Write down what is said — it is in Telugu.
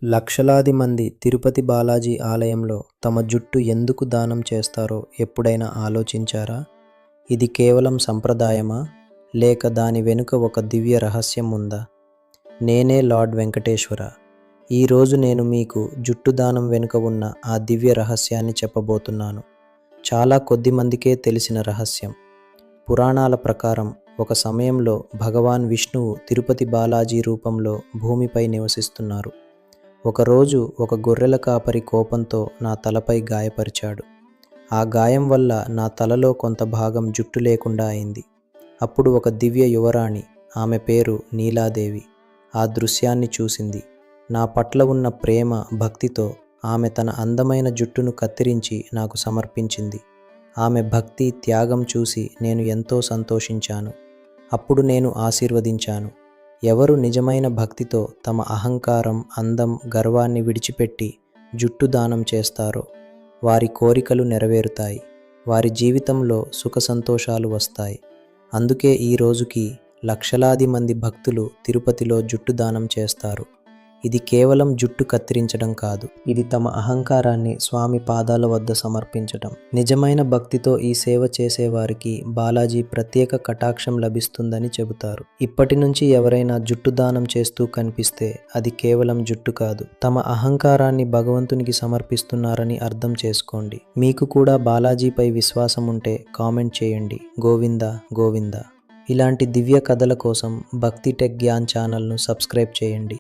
లక్షలాది మంది తిరుపతి బాలాజీ ఆలయంలో తమ జుట్టు ఎందుకు దానం చేస్తారో ఎప్పుడైనా ఆలోచించారా? ఇది కేవలం సంప్రదాయమా? లేక దాని వెనుక ఒక దివ్య రహస్యం ఉందా? నేనే లార్డ్ వెంకటేశ్వర. ఈరోజు నేను మీకు జుట్టు దానం వెనుక ఉన్న ఆ దివ్య రహస్యాన్ని చెప్పబోతున్నాను. చాలా కొద్ది మందికే తెలిసిన రహస్యం. పురాణాల ప్రకారం ఒక సమయంలో భగవాన్ విష్ణువు తిరుపతి బాలాజీ రూపంలో భూమిపై నివసిస్తున్నారు. ఒకరోజు ఒక గొర్రెల కాపరి కోపంతో నా తలపై గాయపరిచాడు. ఆ గాయం వల్ల నా తలలో కొంత భాగం జుట్టు లేకుండా అయింది. అప్పుడు ఒక దివ్య యువరాణి, ఆమె పేరు నీలాదేవి, ఆ దృశ్యాన్ని చూసింది. నా పట్ల ఉన్న ప్రేమ, భక్తితో ఆమె తన అందమైన జుట్టును కత్తిరించి నాకు సమర్పించింది. ఆమె భక్తి, త్యాగం చూసి నేను ఎంతో సంతోషించాను. అప్పుడు నేను ఆశీర్వదించాను. ఎవరు నిజమైన భక్తితో తమ అహంకారం, అందం, గర్వాన్ని విడిచిపెట్టి జుట్టు దానం చేస్తారో వారి కోరికలు నెరవేరుతాయి. వారి జీవితంలో సుఖ సంతోషాలు వస్తాయి. అందుకే ఈ రోజుకి లక్షలాది మంది భక్తులు తిరుపతిలో జుట్టు దానం చేస్తారు. ఇది కేవలం జుట్టు కత్తిరించడం కాదు, ఇది తమ అహంకారాన్ని స్వామి పాదాల వద్ద సమర్పించడం. నిజమైన భక్తితో ఈ సేవ చేసేవారికి బాలాజీ ప్రత్యేక కటాక్షం లభిస్తుందని చెబుతారు. ఇప్పటి నుంచి ఎవరైనా జుట్టు దానం చేస్తూ కనిపిస్తే అది కేవలం జుట్టు కాదు, తమ అహంకారాన్ని భగవంతునికి సమర్పిస్తున్నారని అర్థం చేసుకోండి. మీకు కూడా బాలాజీపై విశ్వాసం ఉంటే కామెంట్ చేయండి. గోవింద గోవింద. ఇలాంటి దివ్య కథల కోసం భక్తి టెక్ జ్ఞాన్ ఛానల్ను సబ్స్క్రైబ్ చేయండి.